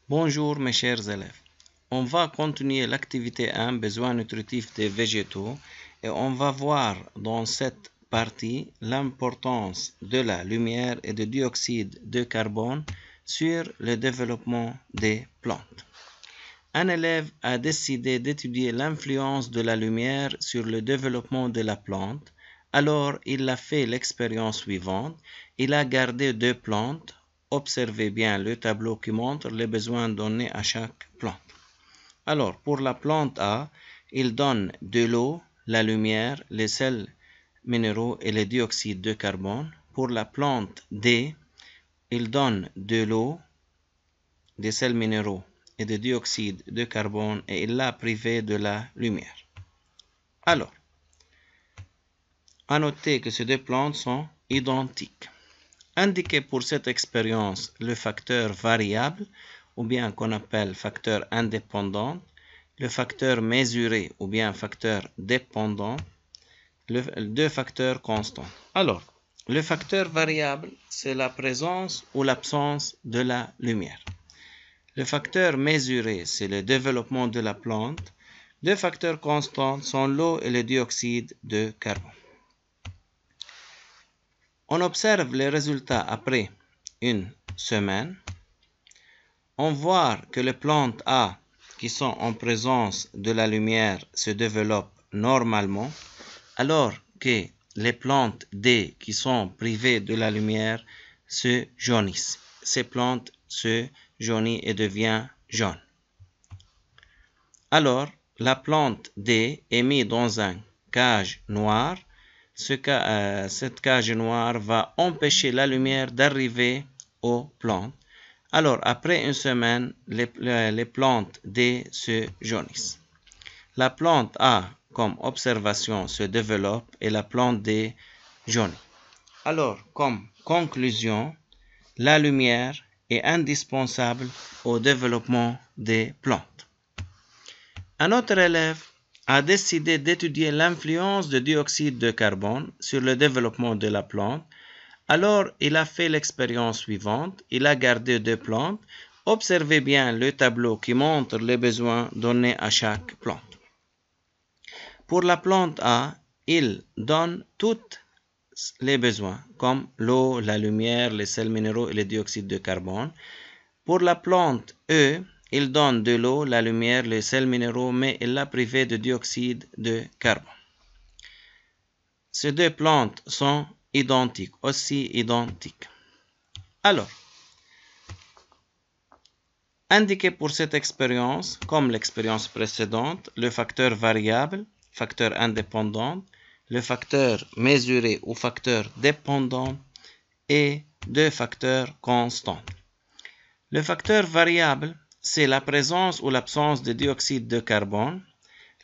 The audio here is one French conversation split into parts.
Bonjour mes chers élèves. On va continuer l'activité 1, besoins nutritifs des végétaux, et on va voir dans cette partie l'importance de la lumière et du dioxyde de carbone sur le développement des plantes. Un élève a décidé d'étudier l'influence de la lumière sur le développement de la plante. Alors, il a fait l'expérience suivante. Il a gardé 2 plantes. Observez bien le tableau qui montre les besoins donnés à chaque plante. Alors, pour la plante A, il donne de l'eau, la lumière, les sels minéraux et le dioxyde de carbone. Pour la plante D, il donne de l'eau, des sels minéraux et de dioxyde de carbone et il l'a privé de la lumière. Alors, à noter que ces deux plantes sont identiques. Indiquez pour cette expérience le facteur variable, ou bien qu'on appelle facteur indépendant, le facteur mesuré, ou bien facteur dépendant, deux facteurs constants. Alors, le facteur variable, c'est la présence ou l'absence de la lumière. Le facteur mesuré, c'est le développement de la plante. Deux facteurs constants sont l'eau et le dioxyde de carbone. On observe les résultats après une semaine. On voit que les plantes A qui sont en présence de la lumière se développent normalement, alors que les plantes D qui sont privées de la lumière se jaunissent. Ces plantes se jaunissent et deviennent jaunes. Alors, la plante D est mise dans une cage noire. Cette cage noire va empêcher la lumière d'arriver aux plantes. Alors, après une semaine, les plantes D se jaunissent. La plante A, comme observation, se développe et la plante D jaunit. Alors, comme conclusion, la lumière est indispensable au développement des plantes. Un autre élève a décidé d'étudier l'influence du dioxyde de carbone sur le développement de la plante. Alors, il a fait l'expérience suivante. Il a gardé 2 plantes. Observez bien le tableau qui montre les besoins donnés à chaque plante. Pour la plante A, il donne tous les besoins, comme l'eau, la lumière, les sels minéraux et le dioxyde de carbone. Pour la plante E, il donne de l'eau, la lumière, les sels minéraux, mais il l'a privé de dioxyde de carbone. Ces deux plantes sont identiques, aussi identiques. Alors, indiquez pour cette expérience, comme l'expérience précédente, le facteur variable, facteur indépendant, le facteur mesuré ou facteur dépendant et deux facteurs constants. Le facteur variable, c'est la présence ou l'absence de dioxyde de carbone.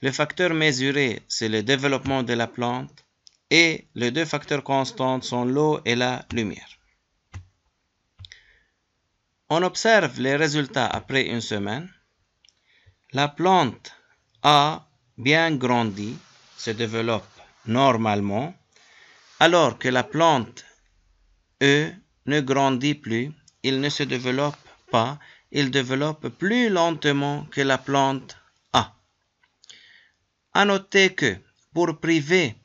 Le facteur mesuré, c'est le développement de la plante. Et les deux facteurs constants sont l'eau et la lumière. On observe les résultats après une semaine. La plante A bien grandi, se développe normalement, alors que la plante E ne grandit plus, il ne se développe pas, il développe plus lentement que la plante A. À noter que pour priver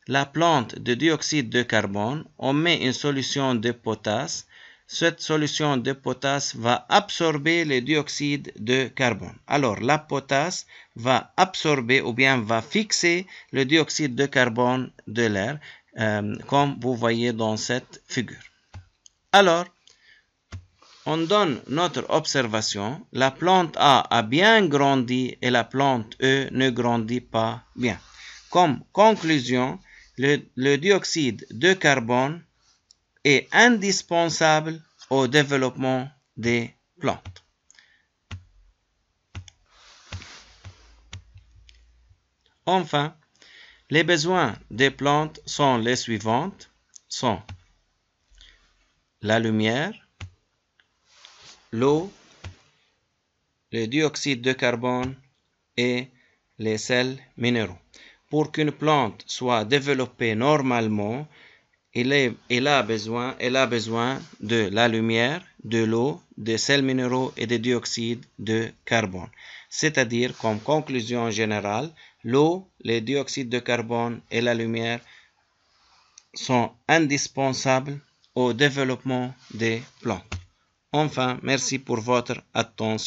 la plante de dioxyde de carbone, on met une solution de potasse. Cette solution de potasse va absorber le dioxyde de carbone. Alors, la potasse va absorber ou bien va fixer le dioxyde de carbone de l'air, comme vous voyez dans cette figure. Alors, on donne notre observation. La plante A bien grandi et la plante E ne grandit pas bien. Comme conclusion, le dioxyde de carbone est indispensable au développement des plantes. Enfin, les besoins des plantes sont les suivantes, sont la lumière, l'eau, le dioxyde de carbone et les sels minéraux. Pour qu'une plante soit développée normalement, elle a besoin de la lumière, de l'eau, des sels minéraux et des dioxydes de carbone. C'est-à-dire, comme conclusion générale, l'eau, les dioxydes de carbone et la lumière sont indispensables au développement des plantes. Enfin, merci pour votre attention.